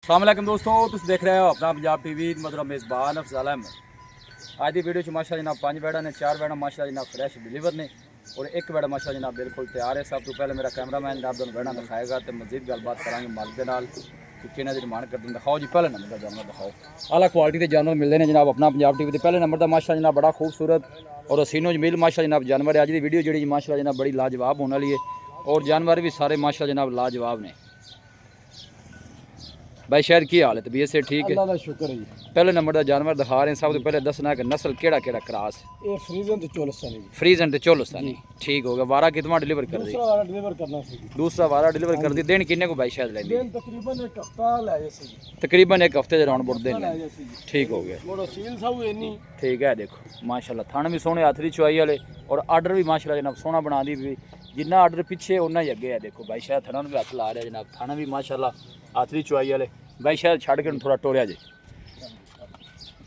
अस्सलाम वालेकुम दोस्तों, तुम देख रहे हो अपना पंजाब टीवी मतलब मेज़बान अफजल अहमद। आज की वीडियो माशाअल्लाह जनाब 5 बैड़ा ने 4 बैड़ा माशाअल्लाह जनाब फ्रैश डिलीवर ने और एक बैड़ा माशाअल्लाह जनाब बिल्कुल तैयार है। सब तो पहले मेरा कैमरामैन जनाब दोनों बैड़ा दिखाएगा तो मजीद गलबात करांगे मालिक के नाल कि किन्ना दी डिमांड करते हैं। दिखाओ जी पहले नंबर का जानवर दिखाओ। आला क्वालिटी के जानवर मिलते हैं जनाब अपना पंजाब टीवी के पहले नंबर का माशाअल्लाह जनाब बड़ा खूबसूरत और हसीनो जमील माशाअल्लाह जनाब जानवर है। आज की वीडियो जी माशाअल्लाह जनाब बड़ी लाजवाब होने वाली है और जानवर भी सारे माशाअल्लाह जनाब लाजवाब ने। भाई शहर की हाल है तबीयत से ठीक है? अल्लाह का शुक्र है जी। पहले नंबर का जानवर दिखा रहे हैं। सब तो पहले दसना कि नस्ल केड़ा केड़ा क्रॉस? ये फ्रीजन ते चोलस्तानी जी। फ्रीजन ते चोलस्तानी ठीक हो गया। वारा कितना डिलीवर कर दी? दूसरा वाला डिलीवर करना सी जी। दूसरा वारा डिलीवर कर दी। दिन किन्ने को भाई शायद लेंदी? दिन तकरीबन एक हफ्ता ले जैसे जी। तकरीबन एक हफ्ते दे राउंड बुट देने ले जैसे जी। ठीक हो गया। मोड़ो सील था वो इन्नी ठीक है। देखो माशाल्लाह थान भी सोहने हाथ दी चुआई वाले और आर्डर भी माशाल्लाह जनाब सोहना बना दी भी। जिन्ना आर्डर पीछे उन्ना ही अगे है। देखो भाई शायद थाना भी हाथ ला रहा है जनाब। थाना भी माशाल्लाह हाथ दी चुआई वाले भाई शायद छड़ के थोड़ा टोरिया जी।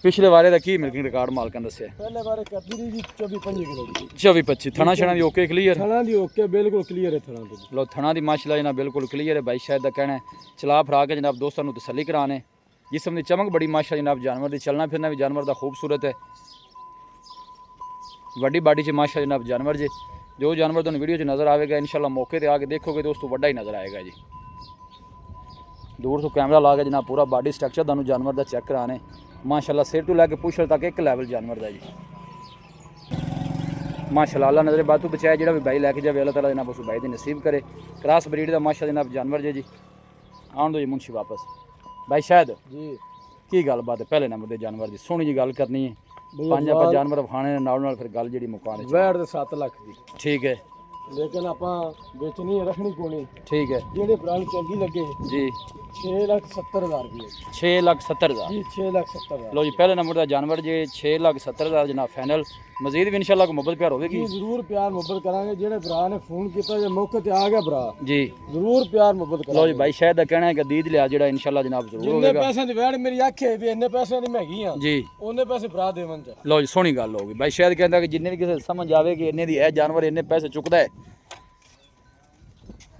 पिछले बारे का की मिल्किंग रिकॉर्ड मालकां दस्सिया? पहले बारे करदी जी 24-25 किलो जी। 24-25 थना छना दी ओके क्लियर? थना दी ओके बिल्कुल क्लियर है थना दी। लो थना दी माशाल्लाह जनाब बिल्कुल क्लियर है। भाई शायद का कहना है चला फरा के जनाब दोस्तों को तसल्ली कराने। जिसम की चमक बड़ी माशाल्लाह जनाब जानवर की चलना फिरना भी जानवर का खूबसूरत है। वड्डी बाडी च माशाल्लाह जनाब जानवर जे जो जानवर तुहानू वीडियो च नज़र आएगा इंशाल्लाह मौके पर आके देखोगे दोस्तों वड्डा ही नज़र आएगा जी। दूर तो कैमरा ला के जनाब पूरा बॉडी स्ट्रक्चर तुहानू जानवर का चेक कराने माशाल्लाह सिर तो लैके पुछल तक एक लैवल जानवर का जी। माशाल्लाह अल्लाह नजर बातू बचाए जो भी भाई लैके जाए अल्लाह ताला जनाब उस भाई की नसीब करे। क्रॉस ब्रीड का माशा जनाब जानवर जे जी। आन दो जी मुंशी वापस भाई शायद जी की गलबात है पहले नंबर के जानवर की सोहनी जी गल करनी है। 5 आप जानवर खाने नाल फिर गल जी मुकाने वैट दे 7 लाख दी ठीक है लेकिन आपां बेचनी है रखनी कोनी ठीक है जेडे प्राणी चंगी लगे जी। 6,70,000 रुपये 6,70,000 जी 6,70,000 लो जी पहले नंबर का जानवर जी 6,70,000 जनाब फाइनल। मजीद भी इंशाल्लाह को मोहब्बत प्यार होगी जी जरूर प्यार मोहब्बत करांगे। जेडे भरा ने फोन किया जो मौके ते आ गया भरा जी जरूर प्यार मोहब्बत लो करांगे। जी भाई शायद का कहना है कि दीद लिया जेड़ा इंशाल्लाह जनाब जरूर जिन्ने होगा पैसे दी वैड मेरी आखे भी इन्ने पैसे दी महंगी आ जी। ओने पैसे भरा देवन च लो जी सोहनी गल होगी। भाई शायद कहता कि जिन्ने भी किसी समझ आवे कि इन्ने दी है जानवर इन्ने पैसे चुकदा है।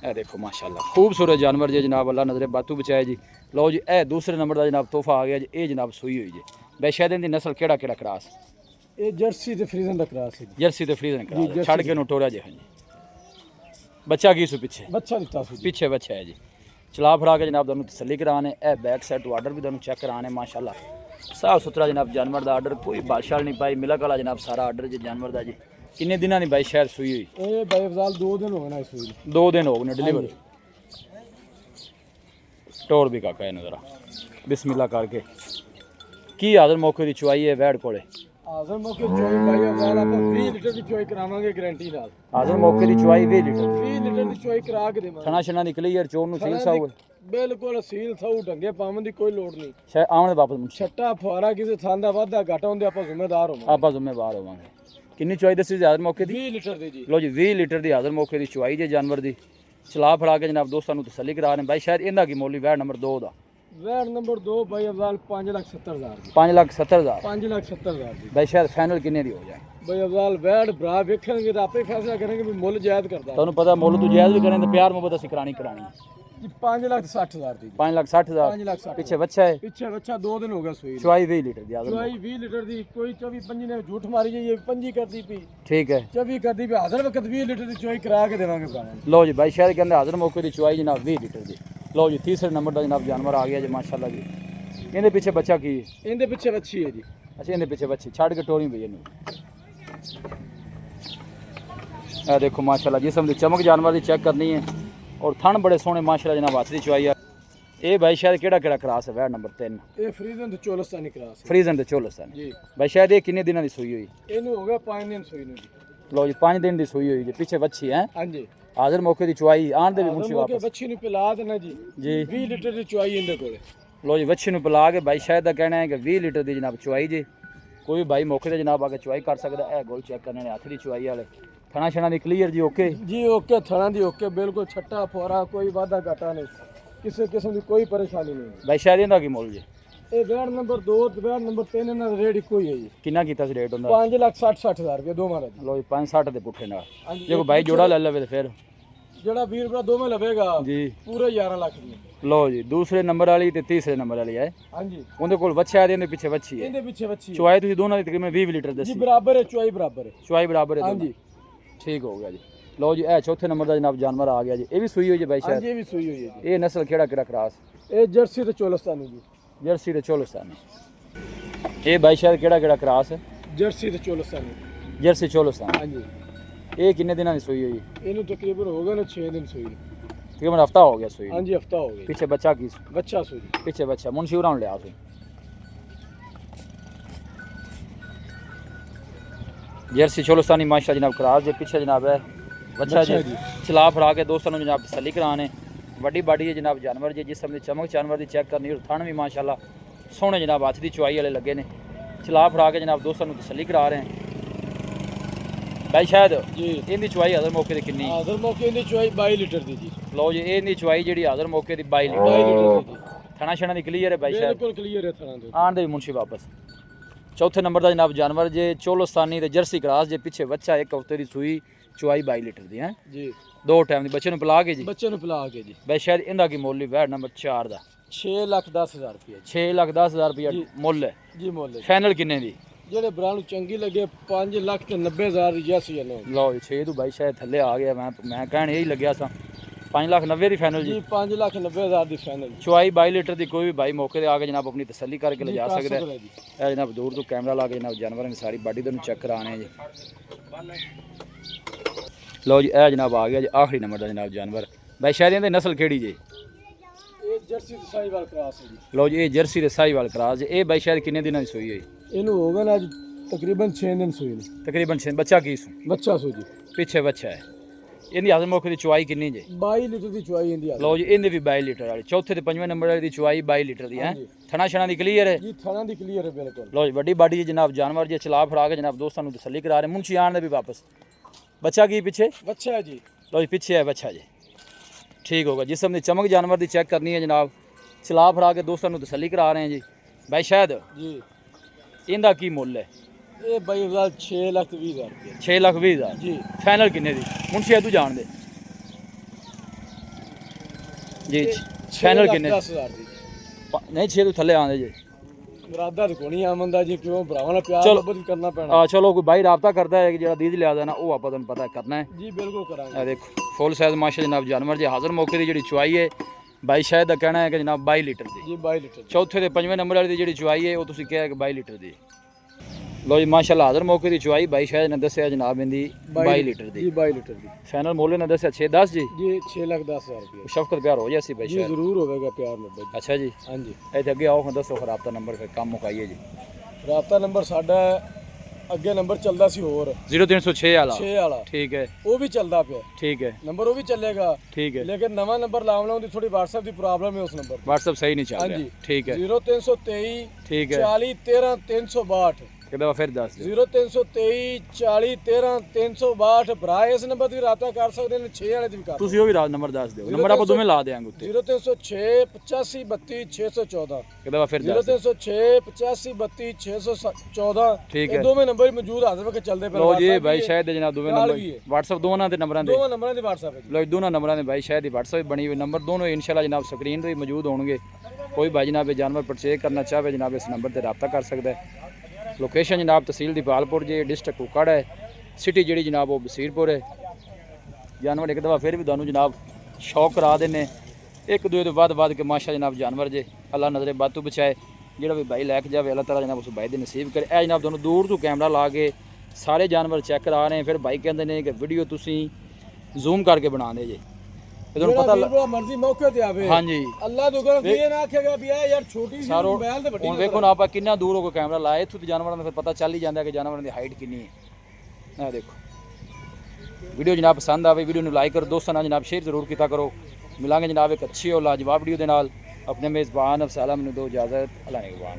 ए देखो माशाल्लाह खूबसूरत जानवर जी जनाब अल्लाह नजरे बातू बचाए जी। लो जी ए दूसरे नंबर का जनाब तोहफा आ गया जी। ये जनाब सूई हुई जी। भाई शायद इनकी नस्ल केड़ा केड़ा क्रॉस? ये जर्सी ते फ्रीजन दा क्रॉस है जी। जर्सी ते फ्रीजन क्रॉस जर्सी छड़ के नु टोरिया जी। हाँ जी बच्चा की सु पीछे बच्चा दिता सी जी। पीछे बच्चा है जी। चला फरा के जनाब तुहानू तसल्ली कराने ए बैक साइड तो आर्डर भी तुहानू चेक कराने माशाल्लाह साफ सुथरा जनाब जानवर का आर्डर कोई बादशाह नहीं पाई मिलक वाला जनाब सारा आर्डर जी जानवर का जी। किन्ने दिना नहीं भाई शायद सूई हुई? ए भाई अफजाल 2 दिन हो गए ना इस सूई 2 दिन हो गए डिलीवर। टोर भी काका है जरा बिस्मिल्लाह करके की आदर मौके की चुआई है वैड कोले? आजर मौके चोई भाई अफजाल आप 20 लीटर दी चोई करावांगे गारंटी नाल। आदर मौके की चुआई 20 लीटर 20 लीटर दी चोई करा के देवांगे। थना शना निकली यार चोर नु सील सा हुए बिल्कुल सील थाऊ ढंगे पावन दी कोई लोड़ नहीं। शायद आने वापस मुंशी छट्टा फुआरा किसी थांदा वादा घाटा होंदे आपा जिम्मेदार होवांगे। आपा जिम्मेवार होवांगे। किन्नी चुआई दसी आदर मौके दी? 20 लीटर दी जी। लो जी 20 लीटर की आदर मौके की चुआई जे जानवर की। चला फड़ा के जनाब दोस्तों को तसल्ली करा रहे भाई शायद इनका की मोली वैड नंबर 2 का? वैड नंबर 2 भाई अफजाल 5,70,000 दी। 5,70,000 5,70,000 दी भाई शायद फाइनल किन्ने दी हो जाए? भाई अफजाल वैड भरा वेखेंगे तो आपे फैसला करेंगे भी मुੱਲ जायद करदा तुहानू पता मुੱਲ तू जायज़ भी करें तो प्यार मोहब्बत असीं करानी जी 5,60,000 दी। 5,60,000 5,60,000 पीछे बच्चा है पीछे बच्चा 2 दिन हो गया सोई चुआई 20 लीटर दी आदर चुआई 20 लीटर दी कोई 24-25 ने झूठ मारी है ये 25 कर दी पी ठीक है 24 कर दी पी हाजिर वक्त 20 लीटर दी चुआई करा के देवांगे प्राणी। लो जी भाई शायद कहते हाजिर मौके की चुआई जनाब 20 लीटर की। लो जी तीसरे नंबर का जनाब जानवर आ गया जी माशाल्लाह जी। इहदे पीछे बच्चा की है? इनके पीछे बच्ची है जी। अच्छा इहदे पीछे बच्ची छड़ के टोरी भैया नू ए देखो माशाल्लाह जिसम की चमक जानवर की चेक करनी है और थन बड़े सोहने माशाल्लाह जनाब हाथ दी चुआई है। ये भाई शायद केड़ा केड़ा क्रॉस है वैड नंबर 3? ये फ्रीजन ते चोलस्तानी क्रॉस है फ्रीजन ते चोलस्तान जी। भाई शायद ये किन्ने दिनों की सूई हुई? इनू हो गया 5 दिन सोई नू जी। लो जी 5 दिन की सूई हुई जी। पीछे बच्ची है हां जी हाजिर मौके की चुआई आन दे भी मुंशी मौके वापस बच्ची नु पिला देना जी जी। 20 लीटर दी चुआई इनदे कोले। लो जी बच्ची पिला के भाई शायद का कहना है कि 20 लीटर की जनाब चुआई जी। कोई भी भाई मौके से जनाब आके चुआई कर सकता है। गोल चेक करने हथ की चुआई वाले थना शना दी क्लीयर जी ओके जी ओके थना दी ओके बिल्कुल छट्टा फोरा कोई वादा घाटा नहीं किसी किस्म की कोई परेशानी नहीं। भाई शायद इनका की मोल जी? ये वैड नंबर 2 ते वैड नंबर 3 इन्हां दा रेट इक्को ही है जी। किन्ना कीता सी रेट होंदा? 5,60,000 रुपये दो मारा जी। लो जी 560 दे पुठे नाल हाँ जी, जे कोई भाई जोड़ा ले लवे तो फिर ਜਿਹੜਾ 20 ਰੁਪਏ ਦੋਵੇਂ ਲਵੇਗਾ ਜੀ ਪੂਰੇ 11 ਲੱਖ ਦੀ। ਲਓ ਜੀ ਦੂਸਰੇ ਨੰਬਰ ਵਾਲੀ ਤੇ ਤੀਸਰੇ ਨੰਬਰ ਵਾਲੀ ਹੈ। ਹਾਂਜੀ ਉਹਦੇ ਕੋਲ ਬੱਚਾ ਹੈ ਤੇ ਇਹਦੇ ਪਿੱਛੇ ਬੱਚੀ ਹੈ। ਇਹਦੇ ਪਿੱਛੇ ਵੱਛੀ ਚੁਆਈ ਤੁਸੀਂ ਦੋਨਾਂ ਦੀ ਤਕਰੀਬਨ 20 ਲੀਟਰ ਜੀ ਦੱਸੀ। ਬਰਾਬਰ ਹੈ, ਚੁਆਈ ਬਰਾਬਰ ਹੈ। ਚੁਆਈ ਬਰਾਬਰ ਹੈ ਹਾਂਜੀ ਠੀਕ ਹੋ ਗਿਆ ਜੀ। ਲਓ ਜੀ ਇਹ ਚੌਥੇ ਨੰਬਰ ਦਾ ਜਨਾਬ ਜਾਨਵਰ ਆ ਗਿਆ ਜੀ। ਇਹ ਵੀ ਸੂਈ ਹੋਈ ਜੀ ਬਾਈ ਹਾਂਜੀ ਸ਼ਾਇਦ। ਇਹ ਵੀ ਸੂਈ ਹੋਈ ਹੈ ਜੀ। ਇਹ ਨਸਲ ਕਿਹੜਾ ਕਰਾਸ? ਇਹ ਜਰਸੀ ਤੇ ਚੋਲਸਤਾਨੀ ਜੀ। ਜਰਸੀ ਤੇ ਚੋਲਸਤਾਨੀ। ਇਹ ਬਾਈ ਸ਼ਾਇਦ ਕਿਹੜਾ ਕਰਾਸ ਹੈ? ਜਰਸੀ ਤੇ ਚੋਲਸਤਾਨੀ। ਜਰਸੀ ਚੋਲਸਤਾਨ। ਹਾਂਜੀ ਇਹ ਕਿੰਨੇ ਦਿਨਾਂ ਦੀ ਸੂਈ ਹੋਈ? ਇਹਨੂੰ ਤਕਰੀਬਨ ਹੋ ਗਏ ਨੇ 6 ਦਿਨ ਸੂਈ ਨੂੰ। ਤਕਰੀਬਨ ਹਫਤਾ ਹੋ ਗਿਆ ਸੂਈ ਨੂੰ। ਹਾਂਜੀ ਹਫਤਾ ਹੋ ਗਿਆ। ਪਿੱਛੇ ਬੱਚਾ ਕੀ? ਬੱਚਾ ਸੂਈ। ਪਿੱਛੇ ਬੱਚਾ ਮੁਨਸ਼ੀ ਉਰਾਂ ਲਿਆ ਸੀ। जर्सी चोलस्तानी माशा जनाब करास जे पीछे जनाब है बच्चा जी चला फड़ा के दोस्तों ने जनाब तसली कराने वड्डी बाडी है जनाब जानवर जी जिसम की चमक जानवर की चेक करनी और थन भी माशाल्लाह सोहने जनाब हथ की चुआई वाले लगे ने चला फड़ा के जनाब दोस्तों ने तसली करा रहे हैं भाई शायद जी इनकी चुआई हज़र मौके की कितनी? हज़र मौके की चुआई 22 लीटर दी जी। लो जी इनकी चुआई जी हज़र मौके की 22 लीटर लीटर थना शना की क्लीयर है भाई शायद बिल्कुल क्लियर है थना दे। आन दे मुंशी वापस चौथे नंबर का जनाब जानवर जे चोलस्तानी ते जर्सी क्रास जे पिछे बच्चा एक हफ्ते की सूई चुआई 22 लीटर दी है जी। दो टाइम दी बच्चे नु पिला के जी। बच्चे नु पिला के जी। भाई शायद इंदा की मुੱਲ वैट नंबर 4 दा 6,10,000 रुपया। 6,10,000 रुपया मुੱਲ है जी मुੱਲ है। फाइनल किन्ने दी? ਜਿਹੜੇ ਭਰਾ ਨੂੰ ਚੰਗੀ ਲੱਗੇ 5,90,000 ਦੀ ਜੈਸ ਹੀ ਲਓ। ਲਓ ਜੀ 6 ਤੋਂ ਬਾਈ ਸ਼ਾਇਦ ਥੱਲੇ ਆ ਗਿਆ। ਮੈਂ ਕਹਿਣ ਇਹੀ ਲੱਗਿਆ ਸਾਂ 5,90,000 ਦੀ ਫਾਈਨਲ ਜੀ। 5,90,000 ਦੀ ਫਾਈਨਲ। ਚੁਆਈ 22 ਲੀਟਰ ਦੀ ਕੋਈ ਵੀ ਭਾਈ ਮੌਕੇ ਤੇ ਆ ਕੇ ਜਨਾਬ ਆਪਣੀ ਤਸੱਲੀ ਕਰਕੇ ਲਿਜਾ ਸਕਦਾ ਹੈ। ਇਹ ਜਨਾਬ ਦੂਰ ਤੋਂ ਕੈਮਰਾ ਲਾ ਕੇ ਜਨਾਬ ਜਾਨਵਰਾਂ ਦੀ ਸਾਰੀ ਬਾਡੀ ਤੁਹਾਨੂੰ ਚੈੱਕ ਕਰਾਣੇ ਜੀ। ਲਓ ਜੀ ਇਹ ਜਨਾਬ ਆ ਗਿਆ ਜੀ ਆਖਰੀ ਨੰਬਰ ਦਾ ਜਨਾਬ ਜਾਨਵਰ ਭਾਈ ਸ਼ਾਇਦ ਇਹਦੀ ਨਸਲ ਕਿਹੜੀ ਜੀ? ਇਹ ਜਰਸੀ ਤੇ ਸਾਹੀਵਾਲ ਕਰਾਸ ਹੈ ਜੀ। ਲਓ ਜੀ ਇਹ ਜਰਸੀ ਤੇ ਸਾਹੀਵਾਲ ਕਰਾਸ ਜੀ। ਇਹ ਭਾਈ ਸ਼ਾਇਦ ਕਿੰਨੇ ਦਿਨਾਂ ਦੀ ਸੂਈ ਹੋਈ? ਇਹਨੂੰ ਹੋ ਗਏ ਅੱਜ ਤਕਰੀਬਨ 6 ਦਿਨ ਸੂਈ ਨੂੰ। ਤਕਰੀਬਨ 6 ਬੱਚਾ ਕੀ ਸੂ? ਬੱਚਾ ਸੂ ਜੀ। ਪਿੱਛੇ ਬੱਚਾ ਹੈ। ਇਹਦੀ ਹਜ਼ਮ ਮੌਕੇ ਦੀ ਚੁਆਈ ਕਿੰਨੀ ਜੀ? 22 ਲੀਟਰ ਦੀ ਚੁਆਈ ਇਹਦੀ ਆ। ਲਓ ਜੀ ਇਹਦੀ ਵੀ 22 ਲੀਟਰ ਵਾਲੀ। ਚੌਥੇ ਤੇ ਪੰਜਵੇਂ ਨੰਬਰ ਵਾਲੀ ਦੀ ਚੁਆਈ 22 ਲੀਟਰ ਦੀ ਹੈ। ਥਣਾ ਛਣਾ ਦੀ ਕਲੀਅਰ ਹੈ ਜੀ। ਥਣਾ ਦੀ ਕਲੀਅਰ ਹੈ ਬਿਲਕੁਲ। ਲਓ ਜੀ ਵੱਡੀ ਬਾਡੀ ਜੀ ਜਨਾਬ ਜਾਨਵਰ ਜੀ ਚਲਾ ਫੜਾ ਕੇ ਜਨਾਬ ਦੋਸਤਾਂ ਨੂੰ ਤਸੱਲੀ ਕਰਾ ਰਹੇ ਮੁਨਸ਼ੀ ਆਣ ਦੇ ਵੀ ਵਾਪਸ ਬੱਚਾ ਕੀ ਪਿੱਛੇ? ਬੱਚਾ ਹੈ ਜੀ। ਲਓ ਜੀ ਪਿੱਛੇ ਹੈ ਬੱਚਾ ਜੀ ठीक होगा। जिसम की चमक जानवर की चेक करनी है जनाब चला फड़ा के दोस्तों को तसली करा रहे हैं जी। भाई शायद जी इनका की मुੱਲ है? ये भाई 6,20,000 रुपये। 6,20,000 जी। फाइनल किन्ने दी? मुंशी तू जान दे जी। फाइनल किन्ने? 10,000 दी। नहीं 6 तो थले आंदे जी। मुरादा तो कोनी आमंदा जी क्यों भरावां नाल प्यार चलो। मोहब्बत भी करना पैना। चलो कोई भाई राबता करता है कि जो दीद लिया ना वो आप पता करना है जी बिल्कुल करांगे। ਇਹ देखो फुल साइज माशा जनाब जानवर जी हाजिर मौके की जी चुआई है भाई शायद का कहना है कि जनाब 22 लीटर की। जी 22 लीटर। चौथे ते पंजवें नंबर वाली जी चुआई है वो तुसीं कहा कि 22 लीटर की। लो जी माशाल्लाह हाजिर मौके की चुआई भाई शायद ने दसिया जनाब इनकी 22 लीटर की। जी 22 लीटर की। फाइनल मुੱਲ ने दसिया 6-10 जी। जी 6,10,000 रुपये। शफकत प्यार हो जाए भाई जी शायद जरूर होगा प्यार मोहब्बत। अच्छा जी। हाँ जी इतने अगे आओ फिर दसो राबता नंबर फिर काम मुकाइए जी। राबता नंबर साडा ਅੱਗੇ ਨੰਬਰ ਚੱਲਦਾ ਸੀ ਹੋਰ 0306 ਵਾਲਾ 6 ਵਾਲਾ ठीक है ਉਹ ਵੀ ਚੱਲਦਾ ਪਿਆ ठीक है ਨੰਬਰ ਉਹ ਵੀ ਚੱਲੇਗਾ ठीक है ਲੇਕਿਨ ਨਵਾਂ ਨੰਬਰ ਲਾਉਣਾ ਉਹਦੀ ਥੋੜੀ WhatsApp ਦੀ ਪ੍ਰੋਬਲਮ ਹੈ ਉਸ ਨੰਬਰ ਤੇ। व्हाट्सएप सही नहीं चल हाँ रहा जी। ठीक है 0323 ठीक है 40 13 362 एक दफा फिर दस दो 0323 40 13 362 ਭਰਾ ਇਸ ਨੰਬਰ ਤੇ ਰਾਬਤਾ ਕਰ ਸਕਦੇ ਨੇ 6 ਵਾਲੇ ਤੇ ਵੀ ਕਰ ਤੁਸੀਂ ਉਹ ਵੀ ਰਾਤ ਨੰਬਰ ਦੱਸ ਦਿਓ ਨੰਬਰ ਆਪਾਂ ਦੋਵੇਂ ਲਾ ਦੇਾਂਗੇ ਉੱਤੇ 0306 85 32 614 ਇੱਕ ਦਫਾ ਫਿਰ ਦੱਸ ਦਿਓ 0306 85 32 614 ठीक है। ਇਹ ਦੋਵੇਂ ਨੰਬਰ ਮੌਜੂਦ ਹਾਜ਼ਰ ਵਕਤ ਚੱਲਦੇ ਪਏ ਲੋ ਜੀ WhatsApp ਭਾਈ ਵੀ ਹੈ, ਸ਼ਾਇਦ ਦੇ ਜਨਾਬ ਦੋਵੇਂ ਨਾਲ ਨੰਬਰ ਵੀ ਹੈ। WhatsApp ਦੋਨਾਂ ਦੇ ਨੰਬਰਾਂ ਦੇ ਦੋਵਾਂ ਨੰਬਰਾਂ ਦੀ WhatsApp ਹੈ ਜੀ। ਲੋ ਦੋਨਾਂ ਨੰਬਰਾਂ ਦੇ ਭਾਈ ਸ਼ਾਇਦ ਦੀ WhatsApp ਬਣੀ ਹੋਈ ਨੰਬਰ ਦੋਨੋਂ ਇਨਸ਼ਾਅੱਲਾ ਜਨਾਬ ਸਕਰੀਨ ਤੇ ਮੌਜੂਦ ਹੋਣਗੇ। ਕੋਈ ਭਾਈ ਜਨਾਬ ਇਹ ਜਾਨਵਰ ਪਰਚੇਜ਼ ਕਰਨਾ ਚਾਹਵੇ ਜਨਾਬ ਇਸ ਨੰਬਰ ਤੇ ਰਾਬਤਾ ਕਰ ਸਕਦਾ ਹੈ। ਲੋਕੇਸ਼ਨ ਜਨਾਬ ਤਹਿਸੀਲ ਦੀਪਾਲਪੁਰ ਜੇ ਡਿਸਟ੍ਰਿਕਟ ਕੁਕੜ ਹੈ ਸਿਟੀ ਜਿਹੜੀ ਜਨਾਬ ਉਹ ਬਸੀਰਪੁਰ ਹੈ। ਜਾਨਵਰ ਇੱਕ ਦਫਾ ਫਿਰ ਵੀ ਤੁਹਾਨੂੰ ਜਨਾਬ ਸ਼ੌਕ ਕਰਾ ਦੇਣੇ ਇੱਕ ਦੂਏ ਤੋਂ ਵੱਧ ਕੇ ਮਾਸ਼ਾ ਜਨਾਬ ਜਾਨਵਰ ਜੇ ਅੱਲਾ ਨਜ਼ਰੇ ਬਦ ਤੋਂ ਬਚਾਏ ਜਿਹੜਾ ਵੀ ਭਾਈ ਲੈ ਕੇ ਜਾਵੇ ਅੱਲਾਹ ਤਾਲਾ ਜਨਾਬ ਉਸ ਭਾਈ ਦੇ ਨਸੀਬ ਕਰੇ। ਇਹ ਜਨਾਬ ਤੁਹਾਨੂੰ ਦੂਰ ਤੋਂ ਕੈਮਰਾ ਲਾ ਕੇ ਸਾਰੇ ਜਾਨਵਰ ਚੈੱਕ ਕਰਾ ਰਹੇ ਫਿਰ ਭਾਈ ਕਹਿੰਦੇ ਨੇ ਕਿ ਵੀਡੀਓ ਤੁਸੀਂ ਜ਼ੂਮ ਕਰਕੇ ਬਣਾਉਂਦੇ ਜੇ ਤੁਹਾਨੂੰ ਪਤਾ ਜਿਹੜਾ ਮਰਜ਼ੀ ਮੌਕੇ ਤੇ ਆਵੇ ਹਾਂਜੀ ਅੱਲਾਹ ਤੋਂ ਕਰੋ ਇਹ ਨਾ ਆਖੇਗਾ ਵੀ ਇਹ ਯਾਰ ਛੋਟੀ ਸੀ ਸਾਰੋ ਮੋਬਾਈਲ ਤੇ ਵੱਡੀ ਹੁਣ ਵੇਖੋ ਨਾ ਆਪਾਂ ਕਿੰਨਾ ਦੂਰ ਹੋ ਕੇ ਕੈਮਰਾ ਲਾਇਆ ਇੱਥੋਂ ਤੇ ਜਾਨਵਰਾਂ ਦਾ ਫਿਰ ਪਤਾ ਚੱਲ ਹੀ ਜਾਂਦਾ ਕਿ ਜਾਨਵਰਾਂ ਦੀ ਹਾਈਟ ਕਿੰਨੀ ਹੈ। ਇਹ ਦੇਖੋ ਵੀਡੀਓ ਜਨਾਬ ਪਸੰਦ ਆਵੇ ਵੀਡੀਓ ਨੂੰ ਲਾਈਕ ਕਰੋ ਦੋਸਤਾਂ ਨਾਲ ਜਨਾਬ ਸ਼ੇਅਰ ਜ਼ਰੂਰ ਕੀਤਾ ਕਰੋ। ਮਿਲਾਂਗੇ ਜਨਾਬ ਇੱਕ ਅੱਛੀ ਔਰ ਲਾਜਵਾਬ ਵੀਡੀਓ ਦੇ ਨਾਲ। ਆਪਣੇ ਮੇਜ਼ਬਾਨ ਅਫਸਾਲਾ ਮੈਨੂੰ ਦਿਓ ਇਜਾਜ਼ਤ। ਅੱਲਾ ਨਿਗਹਬਾਨ।